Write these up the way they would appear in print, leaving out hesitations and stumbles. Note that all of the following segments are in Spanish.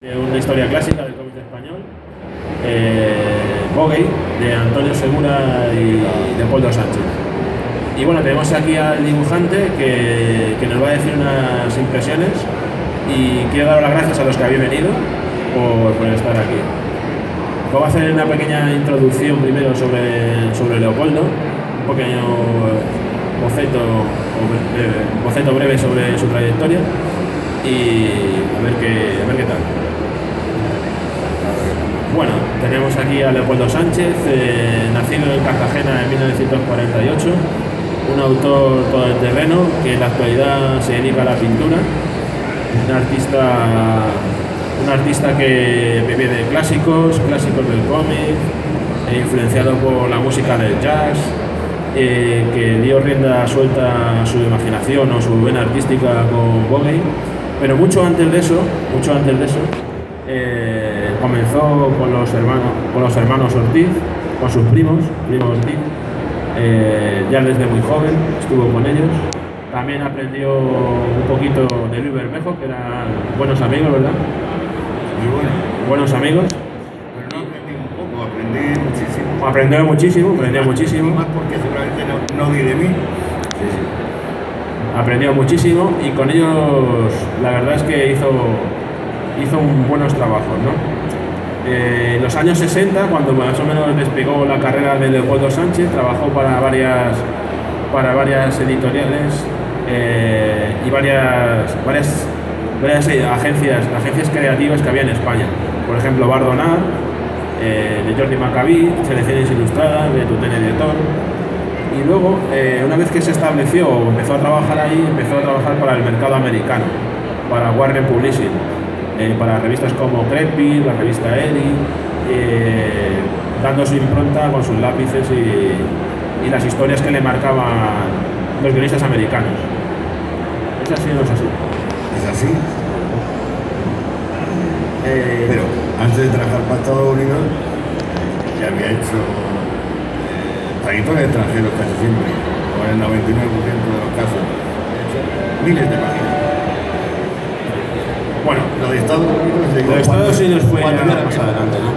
De una historia clásica del cómic español, Bogey, de Antonio Segura y Leopoldo Sánchez. Y bueno, tenemos aquí al dibujante que nos va a decir unas impresiones y quiero dar las gracias a los que habéis venido por estar aquí. Vamos a hacer una pequeña introducción primero sobre Leopoldo, un pequeño boceto breve sobre su trayectoria y a ver qué tal. Bueno, tenemos aquí a Leopoldo Sánchez, nacido en Cartagena en 1948, un autor todoterreno que en la actualidad se dedica a la pintura, un artista que bebe de clásicos del cómic, influenciado por la música del jazz, que dio rienda suelta a su imaginación o su vena artística con Bogey, pero mucho antes de eso, comenzó con los hermanos Ortiz, con sus primos Ortiz, ya desde muy joven estuvo con ellos. También aprendió un poquito de Luis Bermejo, que eran buenos amigos, ¿verdad? Muy bueno. Buenos amigos. Pero no aprendí un poco, aprendí muchísimo. Aprendió muchísimo. Más porque seguramente no di de mí. Sí. Aprendió muchísimo y con ellos la verdad es que hizo buenos trabajos, ¿no? En los años 60, cuando más o menos despegó la carrera de Leopoldo Sánchez, trabajó para varias editoriales y varias agencias creativas que había en España. Por ejemplo, Bardonar, de Jordi Macabí, Selecciones Ilustradas, de Tutene Editor. Y luego, una vez que se estableció, empezó a trabajar para el mercado americano, para Warner Publishing, para revistas como Creepy, la revista Eri, dando su impronta con sus lápices y las historias que le marcaban los guionistas americanos. ¿Es así o no es así? Es así. Pero antes de trabajar para Estados Unidos, ya había hecho trayectorias extranjeros casi siempre, o en el 99% de los casos. He hecho miles de páginas. Bueno, lo de Estados Unidos fue ya más adelante, ¿no?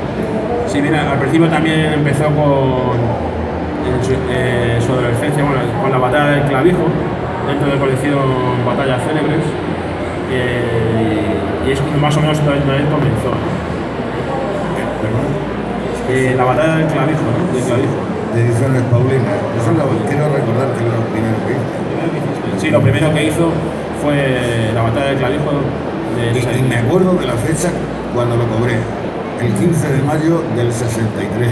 Sí, mira, al principio también empezó con su adolescencia, bueno, con la batalla del Clavijo, dentro de la colección Batallas Célebres, y es más o menos donde él comenzó. La batalla del Clavijo, ¿no? Del Clavijo. De Ediciones Paulina. Eso quiero recordar que era lo primero que hizo. Sí, lo primero que hizo fue la batalla del Clavijo. Y me acuerdo de la fecha cuando lo cobré, el 15 de mayo del 63.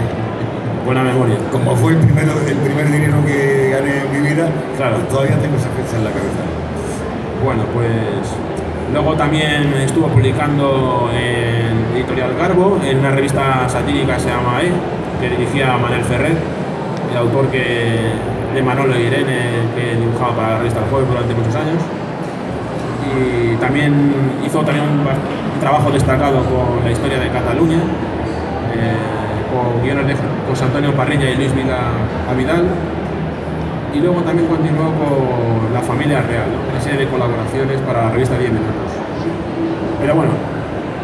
Buena memoria. Como fue el primer dinero que gané en mi vida, claro, todavía tengo esa fecha en la cabeza. Bueno, pues luego también estuvo publicando en Editorial Garbo, en una revista satírica que se llama que dirigía Manel Ferrer, el autor de Manolo e Irene, que dibujaba para la revista El Jueves durante muchos años. Y también hizo un trabajo destacado con la historia de Cataluña, con guiones de José Antonio Parrilla y Luis Vila Avidal. Y luego también continuó con La Familia Real, ¿no? Una serie de colaboraciones para la revista 10 Minutos. Pero bueno,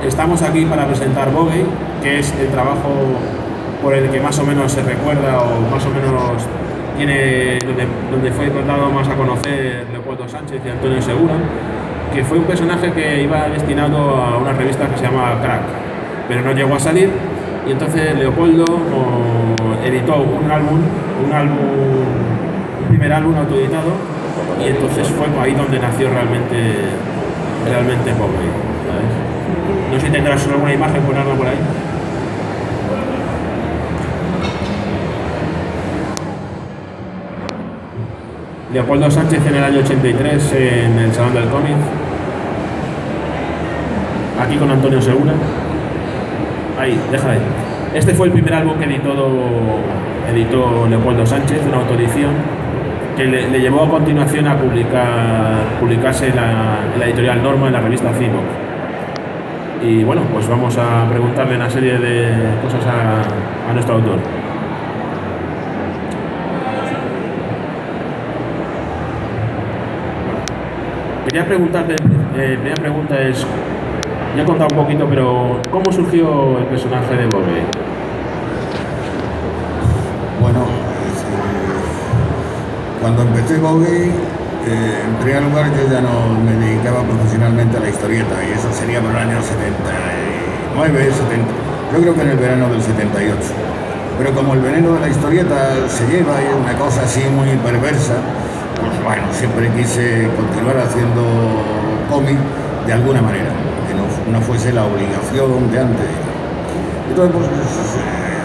estamos aquí para presentar Bogey, que es el trabajo por el que más o menos se recuerda o más o menos tiene donde fue dado más a conocer Leopoldo Sánchez y Antonio Segura, que fue un personaje que iba destinado a una revista que se llama Crack, pero no llegó a salir, y entonces Leopoldo editó un primer álbum autoeditado, y entonces fue ahí donde nació realmente Bogey, ¿sabes? No sé si tendrás alguna imagen, ponerla por ahí. Leopoldo Sánchez en el año 83 en el Salón del Cómic, aquí con Antonio Segura. Ahí, déjala ahí. Este fue el primer álbum que editó Leopoldo Sánchez, una autoedición que le llevó a continuación a publicarse en la editorial Norma, en la revista Cimo. Y bueno, pues vamos a preguntarle una serie de cosas a nuestro autor. Quería preguntarte, primera pregunta es, ya he contado un poquito, pero ¿cómo surgió el personaje de Bogue? Bueno, cuando empecé Bogue, en primer lugar yo ya no me dedicaba profesionalmente a la historieta, y eso sería por el año 79, 70, yo creo que en el verano del 78. Pero como el veneno de la historieta se lleva y es una cosa así muy perversa, pues bueno, siempre quise continuar haciendo cómic de alguna manera, que no fuese la obligación de antes. Entonces, pues,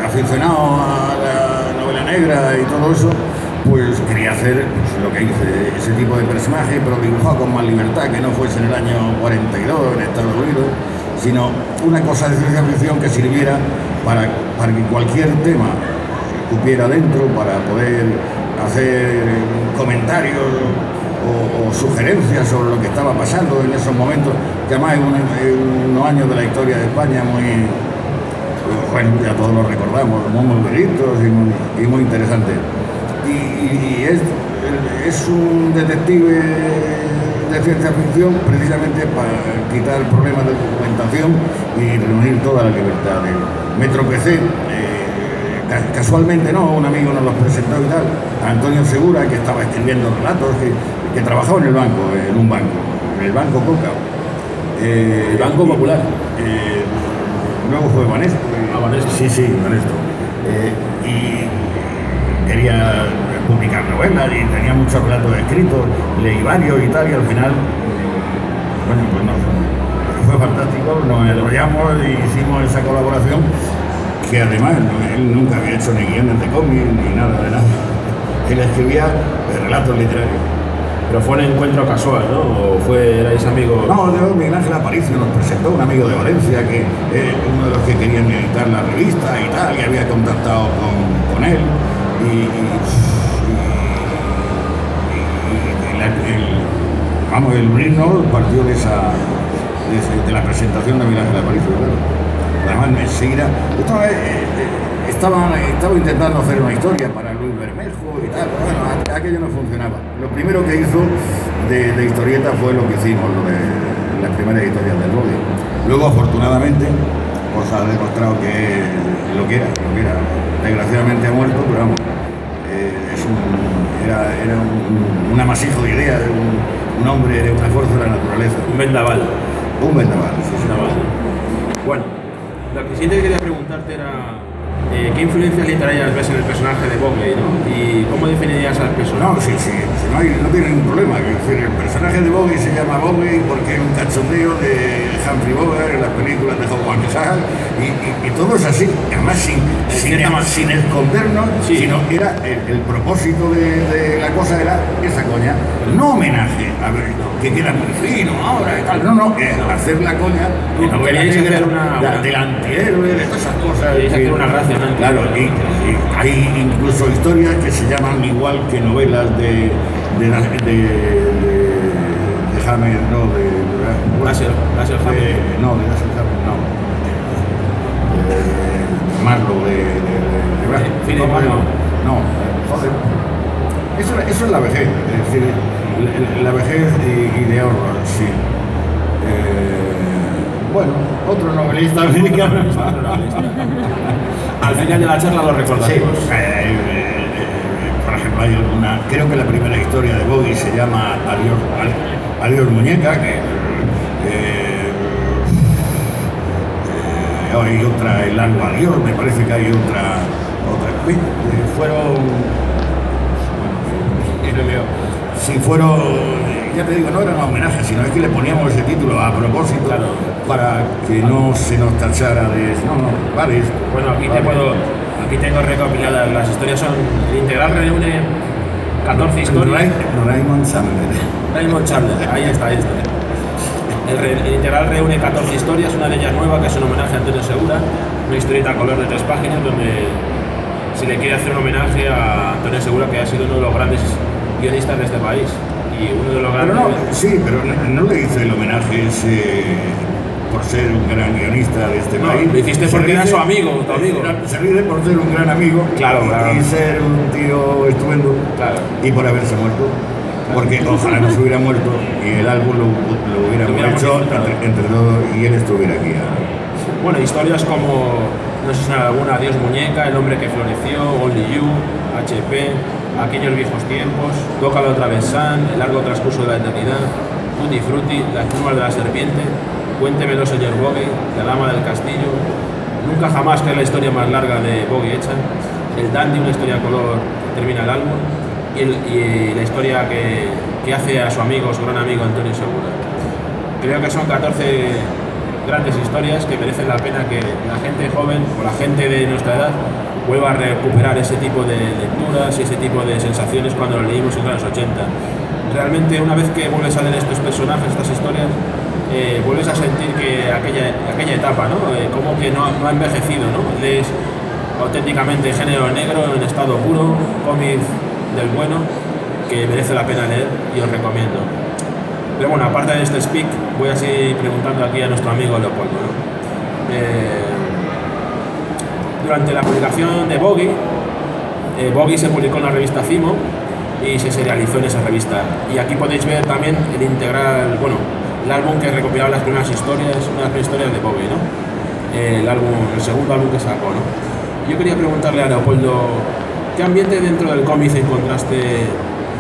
aficionado a la novela negra y todo eso, pues quería hacer lo que hice, ese tipo de personaje, pero dibujado con más libertad, que no fuese en el año 42 en Estados Unidos, sino una cosa de ciencia ficción que sirviera para que cualquier tema cupiera dentro, para poder hacer comentarios o sugerencias sobre lo que estaba pasando en esos momentos, que además es unos años de la historia de España muy, bueno, ya todos lo recordamos, muy bonitos y muy interesantes. Y es un detective de ciencia ficción precisamente para quitar problemas de documentación y reunir toda la libertad. Me tropecé, casualmente no, un amigo nos los presentó y tal, a Antonio Segura, que estaba escribiendo relatos, que trabajaba en el banco, en el Banco Coca. El Banco Popular. Luego fue Banesto. Banesto. Sí, Banesto. Y quería publicar novelas y tenía muchos relatos escritos, leí varios y tal, y al final, bueno, pues no, fue fantástico, nos enrollamos y hicimos esa colaboración, que además él nunca había hecho ni guiones de cómic ni nada de nada. Él escribía relatos literarios. Pero fue un encuentro casual, ¿no? ¿O erais amigos? No, Miguel Ángel Aparicio nos presentó, un amigo de Valencia, que es uno de los que querían editar la revista y tal, que había contactado con él. El Brino partió de la presentación de Miguel Ángel Aparicio, claro. Además, enseguida estaba intentando hacer una historia para Luis Bermejo y tal, bueno, aquello no funcionaba. Lo primero que hizo de historieta fue lo que hicimos, lo de las primeras historias del Bogue. Luego, afortunadamente, pues ha demostrado que lo que era. Desgraciadamente ha muerto, pero vamos, era un amasijo de ideas, un hombre de una fuerza de la naturaleza. Un vendaval. Sí. Bueno, lo que sí te quería preguntarte era ¿qué influencias literarias ves en el personaje de Bogue, ¿no? ¿Y cómo definirías al personaje? No, sí, no tiene ningún problema. Es decir, el personaje de Bogue se llama Bogue porque es un cachondeo de Humphrey Bogart en las películas de Howard Shore y todo es así. Además, sin escondernos, sí. Sino era el propósito de la cosa era esa coña, no homenaje, a ver, que queda muy fino ahora y tal. No, hacer la coña no queríais hacer del antihéroe, de todas esas cosas. Queríais hacer una gracia, ¿no? Claro, y hay incluso historias que se llaman igual que novelas de Hammer, no, de Dashiell Hammett. No, de Dashiell Hammett, no. Marlowe, de Philip Marlowe. No, joder. Eso es la vejez, es decir, la vejez y de horror, sí. Bueno, otro novelista americano. Al final de la charla lo recordaremos. Sí, por ejemplo, hay alguna, creo que la primera historia de Bogue se llama Adiós Muñeca, que hay otra, El largo adiós, me parece que hay otra. Fueron, ya te digo, no eran homenajes, sino es que le poníamos ese título a propósito, claro, para que no se nos tachara de... Vale. Bueno, aquí tengo recopiladas, las historias son... El integral reúne 14 historias. Raymond Chandler, ahí está. El integral reúne 14 historias, una de ellas nueva, que es un homenaje a Antonio Segura, una historieta a color de 3 páginas, donde se le quiere hacer un homenaje a Antonio Segura, que ha sido uno de los grandes guionistas de este país. Y uno de los grandes... Pero no le hice el homenaje por ser un gran guionista de este país. Lo hiciste porque era su amigo, tu amigo. Se ríe por ser un gran amigo, claro. Y ser un tío estupendo, claro. Y por haberse muerto. porque ojalá no se hubiera muerto y el álbum lo hubiéramos hecho entre todos y él estuviera aquí. Bueno, historias como, no sé si alguna, Adiós Muñeca, El hombre que floreció, Only You, HP, Aquellos viejos tiempos, Tócalo otra vez San, El largo transcurso de la eternidad, Tutti Frutti, Las plumas de la serpiente, Cuéntemelo señor Bogie, La dama del castillo, Nunca jamás, que es la historia más larga de Bogie hecha, El dandy, una historia a color que termina el álbum, y la historia que hace a su amigo, su gran amigo Antonio Segura. Creo que son 14 grandes historias que merecen la pena que la gente joven o la gente de nuestra edad vuelva a recuperar ese tipo de lecturas y ese tipo de sensaciones cuando lo leímos en los 80. Realmente, una vez que vuelves a leer estos personajes, estas historias, vuelves a sentir que aquella etapa, ¿no? Como que no ha envejecido, ¿no? Lees auténticamente género negro en estado puro, cómic del bueno, que merece la pena leer y os recomiendo. Pero bueno, aparte de este speak, voy a seguir preguntando aquí a nuestro amigo Leopoldo, ¿no? Durante la publicación de Bogie, Bogie se publicó en la revista Cimo y se serializó en esa revista. Y aquí podéis ver también el integral, bueno, el álbum que recopilaba las primeras historias, una de las primeras historias de Bogie, ¿no? El segundo álbum que sacó, ¿no? Yo quería preguntarle a Leopoldo, ¿qué ambiente dentro del cómic encontraste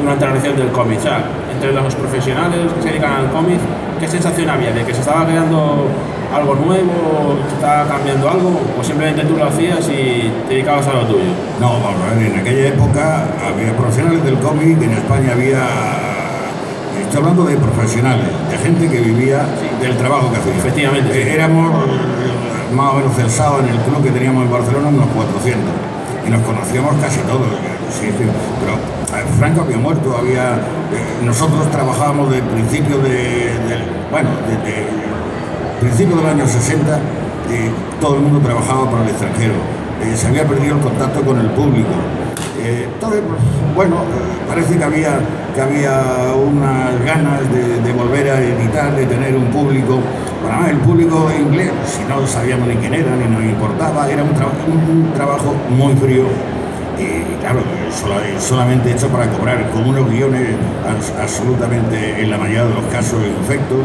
durante la realización del cómic? O sea, entre los profesionales que se dedican al cómic, ¿qué sensación había? ¿De que se estaba creando algo nuevo, se estaba cambiando algo, o simplemente tú lo hacías y te dedicabas a lo tuyo? No, vamos a ver, en aquella época había profesionales del cómic, en España había... Estoy hablando de profesionales, de gente que vivía del trabajo que hacía. Efectivamente. Sí. Éramos más o menos censados en el club que teníamos en Barcelona unos 400 y nos conocíamos casi todos. Sí, pero Franco había muerto, nosotros trabajábamos desde principios desde principios del año 60, todo el mundo trabajaba para el extranjero, se había perdido el contacto con el público. Entonces, parece que había unas ganas de volver a editar, de tener un público. Bueno, el público inglés, si no sabíamos ni quién era, ni nos importaba, era un trabajo muy frío. Y claro, solamente hecho para cobrar, con unos guiones absolutamente, en la mayoría de los casos, infectos.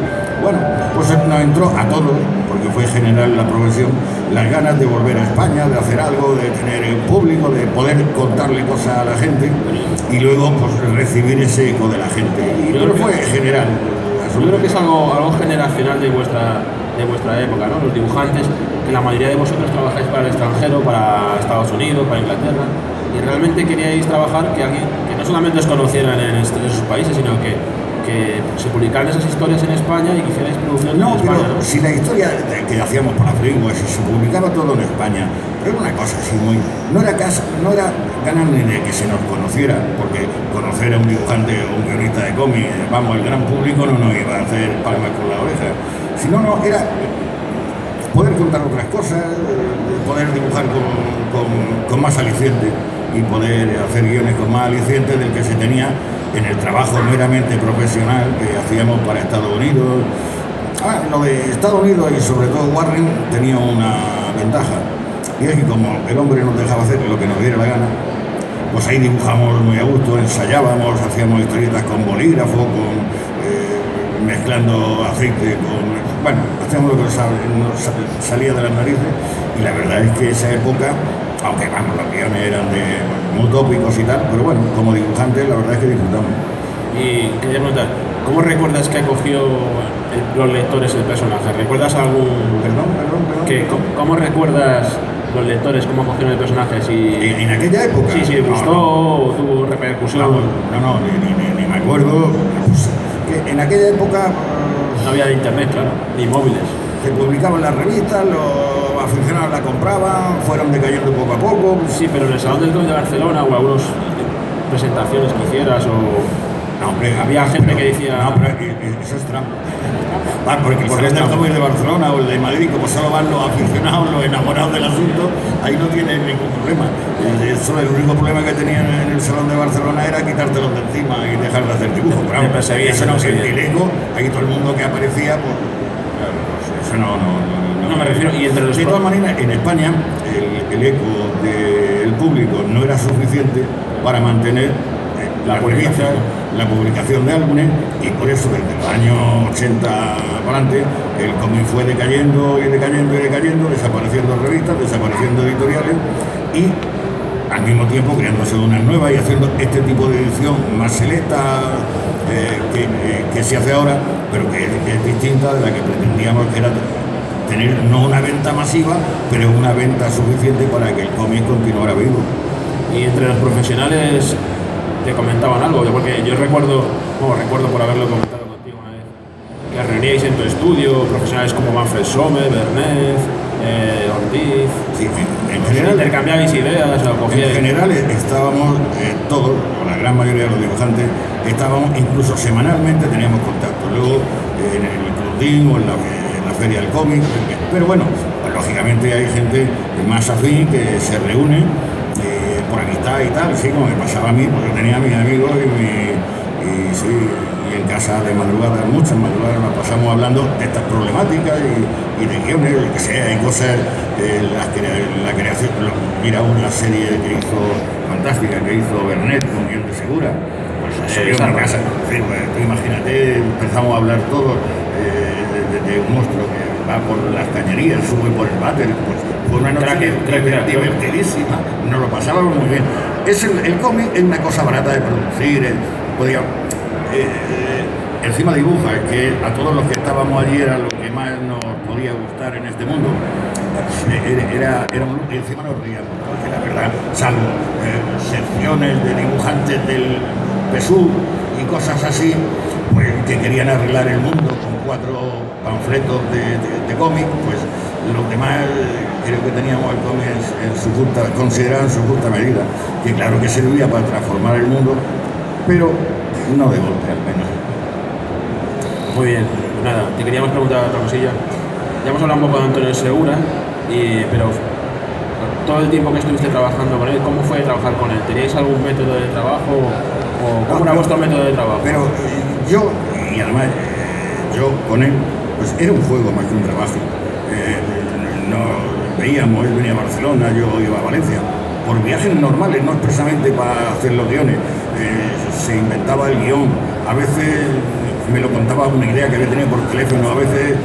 Bueno, pues nos entró a todos, porque fue general la profesión, las ganas de volver a España, de hacer algo, de tener un público, de poder contarle cosas a la gente y luego pues recibir ese eco de la gente. Pero fue general. Yo creo que es algo generacional de vuestra época, ¿no? Los dibujantes, que la mayoría de vosotros trabajáis para el extranjero, para Estados Unidos, para Inglaterra, y realmente queríais trabajar que no solamente os conocieran en esos países, sino que se publicaran esas historias en España y que hicierais producción en España. Pero si la historia que hacíamos para Free, se publicaba todo en España, pero era una cosa así no era ganas ni de que se nos conociera, porque conocer a un dibujante o un guionista de cómic, el gran público no nos iba a hacer palmas con la oreja, sino era poder contar otras cosas, poder dibujar con más aliciente y poder hacer guiones con más aliciente del que se tenía en el trabajo meramente profesional que hacíamos para Estados Unidos. Lo de Estados Unidos y sobre todo Warren tenía una ventaja, y es que como el hombre nos dejaba hacer lo que nos diera la gana, pues ahí dibujamos muy a gusto, ensayábamos, hacíamos historietas con bolígrafo, mezclando aceite hacíamos lo que nos salía de las narices. Y la verdad es que esa época, aunque los guiones eran muy tópicos y tal, pero bueno, como dibujantes la verdad es que disfrutamos. Y quería preguntar, ¿cómo recuerdas que acogió los lectores el personaje? ¿Recuerdas algún...? Perdón. ¿Cómo recuerdas los lectores cómo acogieron el personaje? ¿En aquella época? Sí, ¿gustó o tuvo repercusión? Ni me acuerdo. Pues, que en aquella época... No había internet, claro, ni móviles. Se publicaban las revistas, los aficionados la compraban, fueron decayendo poco a poco. Sí, pero en el Salón del Cómic de Barcelona o algunas presentaciones que hicieras No, hombre, había gente que decía... No, pero eso es trampa. Porque el Salón del Cómic de Barcelona o el de Madrid, como solo van los aficionados, los enamorados del asunto, ahí no tienen ningún problema. El único problema que tenían en el Salón de Barcelona era quitártelos de encima y dejar de hacer dibujos. Pero eso no, el eco, ahí todo el mundo que aparecía, pues eso no me refiero. Y entre los... De todas maneras, en España el eco del público no era suficiente para mantener las revistas, la publicación de álbumes, y por eso desde los años 80 para adelante el cómic fue decayendo y decayendo y decayendo, desapareciendo revistas, desapareciendo editoriales y al mismo tiempo creándose unas nuevas y haciendo este tipo de edición más selecta que se hace ahora, pero que es distinta de la que pretendíamos, que era tener no una venta masiva, pero una venta suficiente para que el cómic continuara vivo. Y entre los profesionales te comentaban algo, porque yo recuerdo por haberlo comentado contigo una vez, que reuníais en tu estudio profesionales como Manfred Sommer, Bernet, Ortiz. Sí, en general intercambiabais ideas o cogíais. En general estábamos todos, o la gran mayoría de los dibujantes, estábamos incluso semanalmente, teníamos contacto. Luego en el Club o en la Feria del Cómic, pero bueno, pues, lógicamente hay gente más afín que se reúne por amistad y tal, sí, como me pasaba a mí, porque tenía a mis amigos y en casa de madrugada, muchas madrugadas nos pasamos hablando de estas problemáticas y de guiones, que sea, hay cosas, la creación, mira una serie que hizo, fantástica, que hizo Bernet con Guión de Segura, pues eso dio una casa, pues, tú imagínate, empezamos a hablar todos de un monstruo que va por las cañerías, sube por el váter, pues fue una noche divertidísima, nos lo pasábamos muy bien. El cómic es una cosa barata de producir, encima dibuja, que a todos los que estábamos allí era lo que más nos podía gustar en este mundo. Encima nos reíamos, porque la verdad, salvo secciones de dibujantes del PSU y cosas así, pues, que querían arreglar el mundo con 4 panfletos de cómic, pues los demás creo que teníamos el cómic considerado en su justa medida, que claro que servía para transformar el mundo, pero no de golpe al menos. Muy bien, pues nada, te queríamos preguntar otra cosilla. Ya hemos hablado un poco de Antonio Segura, pero todo el tiempo que estuviste trabajando con él, ¿cómo fue trabajar con él? ¿Teníais algún método de trabajo o cómo era vuestro método de trabajo? Pero yo con él, pues era un juego más que un trabajo. Veíamos, él venía a Barcelona, yo iba a Valencia, por viajes normales, no expresamente para hacer los guiones. Se inventaba el guión, a veces me lo contaba una idea que había tenido por teléfono, a veces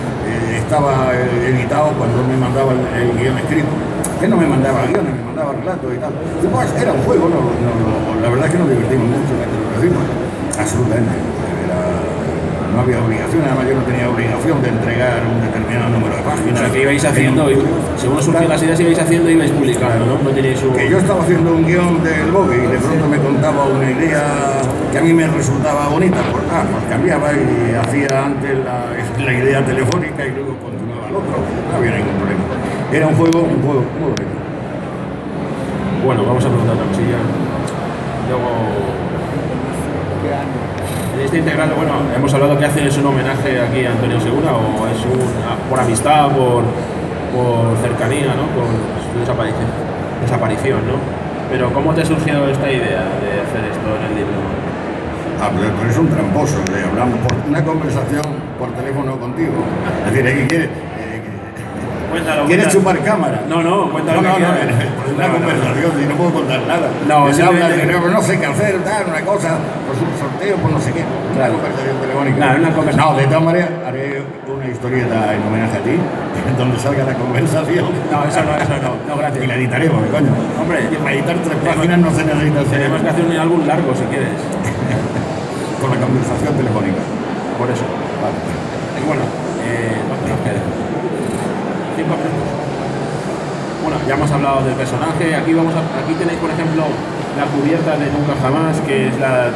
estaba editado cuando me mandaba el guión escrito. Él no me mandaba guiones, me mandaba relatos y tal. Y pues era un juego, la verdad es que nos divertimos mucho mientras lo decimos, absolutamente. No había obligación, además yo no tenía obligación de entregar un determinado número de páginas. O sea, que ibais haciendo, según surgían las ideas ibais haciendo y ibais publicando, ¿no? No teníais Que yo estaba haciendo un guión del Bogue y de pronto me contaba una idea que a mí me resultaba bonita, pues cambiaba y hacía antes la idea telefónica y luego continuaba el otro, no había ningún problema. Era un juego muy bonito. Bueno, vamos a preguntar otra cosilla. Luego, en este integral, bueno, hemos hablado que hacen es un homenaje aquí a Antonio Segura o es por amistad, por cercanía, ¿no? Por su desaparición, ¿no? Pero ¿cómo te ha surgido esta idea de hacer esto en el libro? Pero es un tramposo, hablamos por una conversación por teléfono contigo. Es decir, ¿qué ¿quieres chupar cámara? No, cuéntalo. Una conversación, y no puedo contar nada. No sé qué hacer, una cosa, pues un sorteo, pues no sé qué. Una conversación telefónica. No, de todas maneras, haré una historieta en homenaje a ti, donde salga la conversación. Eso no, gracias. Y la editaremos, coño. Hombre, para editar 3 páginas no se necesita hacer. Tenemos que hacer un álbum largo, si quieres. Con la conversación telefónica. Por eso. Vale. Y bueno, ¿cuánto nos queda? 5 minutos. Bueno, ya hemos hablado del personaje. Aquí tenéis, por ejemplo, la cubierta de Nunca Jamás, que es la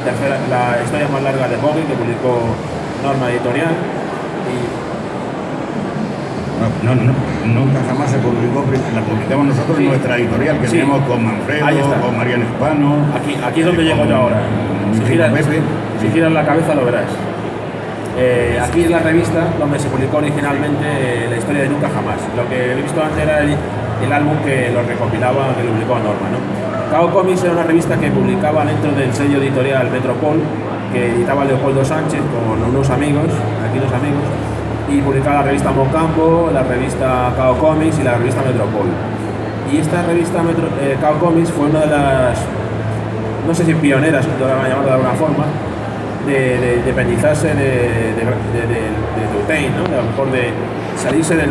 historia más larga de Bogue, que publicó Norma Editorial. Nunca Jamás se publicó, la publicamos nosotros en nuestra editorial, que tenemos con Manfredo, con Mariano Hispano. Aquí es donde llego yo ahora. Si giras la cabeza lo verás. Aquí es la revista donde se publicó originalmente la historia de Nunca Jamás. Lo que he visto antes era el álbum que lo recopilaba, que lo publicó Norma, ¿no? Cao Comics era una revista que publicaba dentro del sello editorial Metropol, que editaba Leopoldo Sánchez con unos amigos, y publicaba la revista Mocambo, la revista Cao Comics y la revista Metropol. Y esta revista Cao Comics fue una de no sé si pioneras, lo van a llamar de alguna forma, de independizarse de Tutein, ¿no? A lo mejor de salirse del...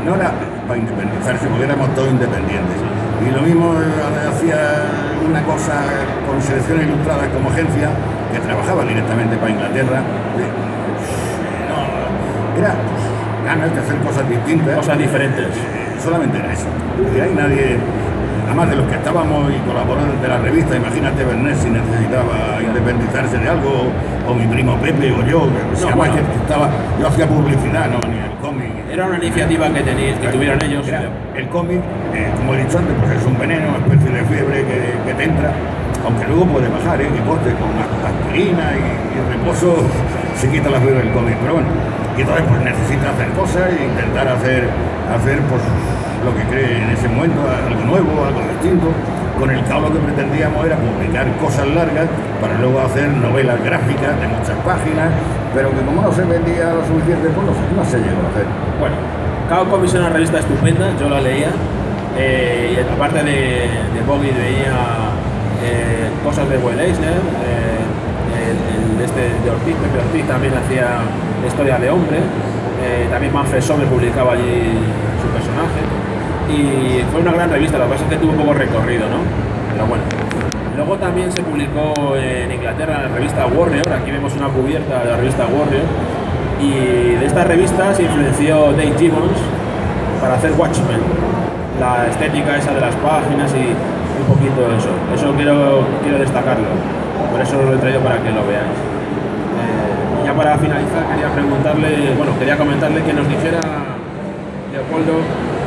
No era para independizarse, porque éramos todos independientes. Y lo mismo hacía una cosa con Selecciones Ilustradas como agencia, que trabajaba directamente para Inglaterra. Era ganas de hacer cosas distintas. Cosas diferentes. Solamente era eso. Y ahí nadie, además de los que estábamos y colaboradores de la revista, imagínate Bernet si necesitaba independizarse de algo, o mi primo Pepe o yo, que yo hacía publicidad, no, ni el cómic. Era una iniciativa que tuvieron ellos. El cómic, como he dicho antes, pues es un veneno, una especie de fiebre que te entra, aunque luego puede bajar, que coste con aspirina y reposo se quita la fiebre del cómic, pero bueno. Y entonces pues necesita hacer cosas e intentar hacer pues lo que cree en ese momento, algo nuevo, algo distinto. Con el CAO lo que pretendíamos era publicar cosas largas para luego hacer novelas gráficas de muchas páginas, pero que como no se vendía lo suficiente, pues no se llegó a hacer. Bueno, CAO Comics es una revista estupenda, yo la leía, y aparte de Boggy veía cosas de Will Eisner, de Ortiz, Pepe Ortiz también hacía Historia de Hombre, también Manfred Sommer publicaba allí su personaje, y fue una gran revista, lo que pasa es que tuvo poco recorrido, ¿no? Pero bueno. Luego también se publicó en Inglaterra la revista Warrior, aquí vemos una cubierta de la revista Warrior, y de esta revista se influenció Dave Gibbons para hacer Watchmen, la estética esa de las páginas y un poquito eso quiero destacarlo, por eso lo he traído para que lo veáis. Ya para finalizar quería comentarle que nos dijera Leopoldo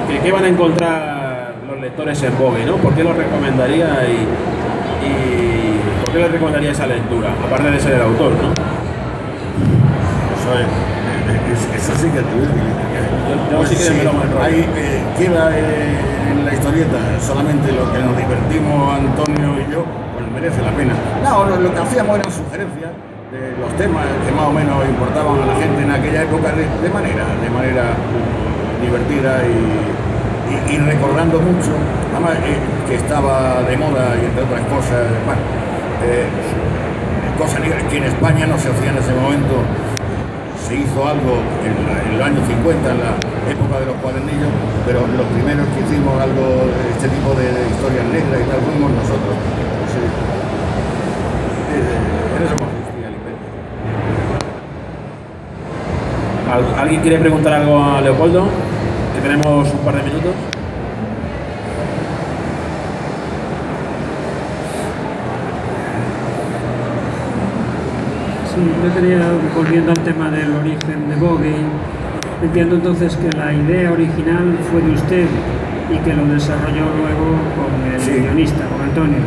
que qué van a encontrar los lectores en Vogue, ¿no? ¿Por qué lo recomendaría y por qué le recomendaría esa lectura? Aparte de ser el autor, ¿no? Eso sí que te voy a decir. Yo sí que me lo mando. Ahí queda en la historieta solamente lo que nos divertimos Antonio y yo, pues merece la pena. No, lo que hacíamos eran sugerencias de los temas que más o menos importaban a la gente en aquella época de manera divertida y recordando mucho, además que estaba de moda y entre otras cosas, cosas que en España no se hacía en ese momento. Se hizo algo en el año 50, en la época de los cuadernillos, pero los primeros que hicimos algo de este tipo de historias negras y tal fuimos nosotros. Sí. En eso consistía el invento. ¿Alguien quiere preguntar algo a Leopoldo? Que tenemos un par de minutos. Sí, yo quería, volviendo al tema del origen de Vogue, entiendo entonces que la idea original fue de usted y que lo desarrolló luego con el guionista, con Antonio.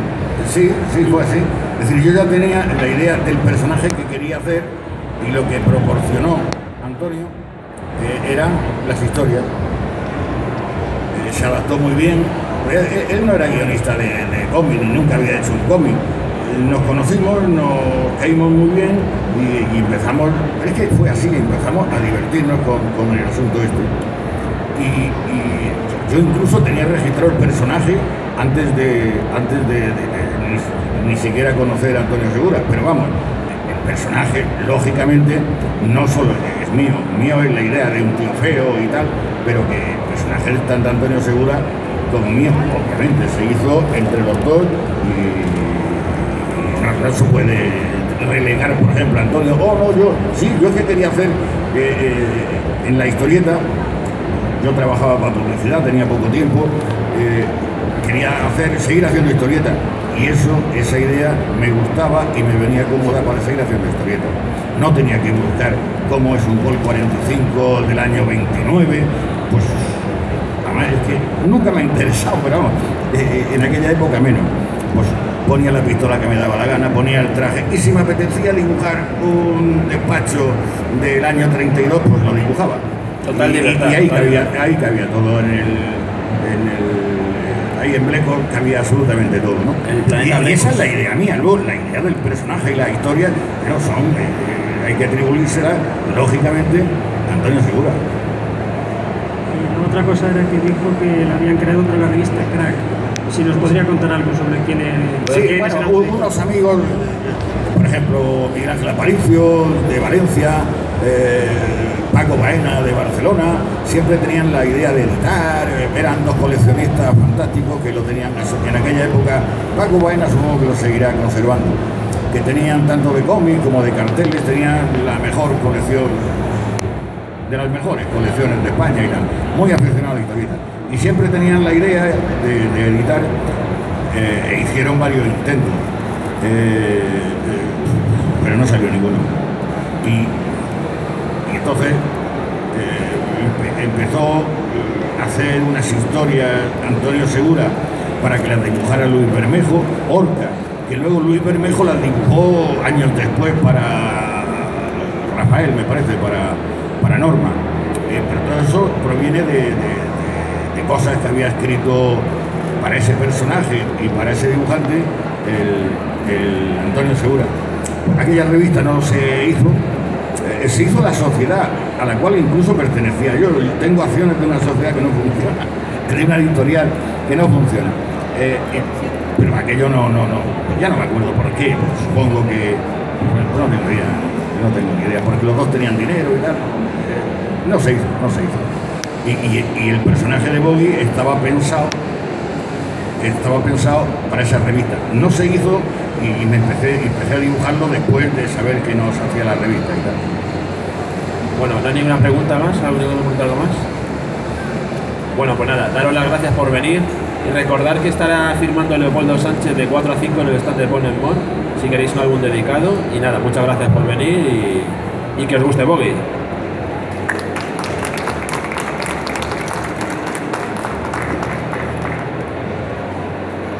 Sí, fue así. Es decir, yo ya tenía la idea del personaje que quería hacer y lo que proporcionó Antonio eran las historias. Se adaptó muy bien. Él no era guionista de cómic, ni nunca había hecho un cómic. Nos conocimos, nos caímos muy bien y empezamos, es que fue así, empezamos a divertirnos con el asunto este. Y yo incluso tenía registrado el personaje antes de ni siquiera conocer a Antonio Segura, pero vamos, el personaje, lógicamente, no solo es mío es la idea de un tío feo y tal, pero que el personaje es tanto Antonio Segura como mío, obviamente, se hizo entre los dos y no se puede relegar, por ejemplo, a Antonio, yo es que quería hacer en la historieta, yo trabajaba para publicidad, tenía poco tiempo, quería seguir haciendo historieta y esa idea me gustaba y me venía cómoda para seguir haciendo historieta. No tenía que buscar cómo es un Colt 45 del año 29, pues además es que nunca me ha interesado, pero vamos, en aquella época menos. Pues ponía la pistola que me daba la gana, ponía el traje y si me apetecía dibujar un despacho del año 32, pues lo dibujaba. Total libertad. Y ahí cabía todo ahí en Bleco cabía absolutamente todo, ¿no? Y esa es la idea mía, luego la idea del personaje y la historia, pero hay que atribuírsela, lógicamente, a Antonio Segura. Y otra cosa era que dijo que la habían creado para la revista Crack. Si nos podría contar algo sobre quiénes Sí, bueno, unos amigos, por ejemplo, Miguel Ángel Aparicio de Valencia, Paco Baena de Barcelona, siempre tenían la idea de editar, eran dos coleccionistas fantásticos que lo tenían en aquella época. Paco Baena supongo que lo seguirá conservando, que tenían tanto de cómics como de carteles, tenían la mejor colección, de las mejores colecciones de España y tal, muy aficionados a la historieta. Y siempre tenían la idea de editar, e hicieron varios intentos, pero no salió ninguno. Y entonces empezó a hacer unas historias Antonio Segura para que las dibujara Luis Bermejo, Orca, que luego Luis Bermejo las dibujó años después para Rafael, me parece, para Norma. Pero todo eso proviene de cosas que había escrito para ese personaje y para ese dibujante el Antonio Segura. Aquella revista no se hizo la sociedad a la cual incluso pertenecía yo. Tengo acciones de una sociedad que no funciona, de una editorial que no funciona. Pero aquello no, ya no me acuerdo por qué, supongo que no tengo ni idea, porque los dos tenían dinero y tal. No se hizo. Y el personaje de Boggy estaba pensado para esa revista. No se hizo y empecé a dibujarlo después de saber que nos hacía la revista y tal. Bueno, ¿no hay ninguna pregunta más? ¿Alguien quiere preguntar algo más? Bueno, pues nada, daros las gracias por venir y recordar que estará firmando Leopoldo Sánchez de 4 a 5 en el stand de Ponemon, si queréis un álbum dedicado. Y nada, muchas gracias por venir y que os guste Boggy.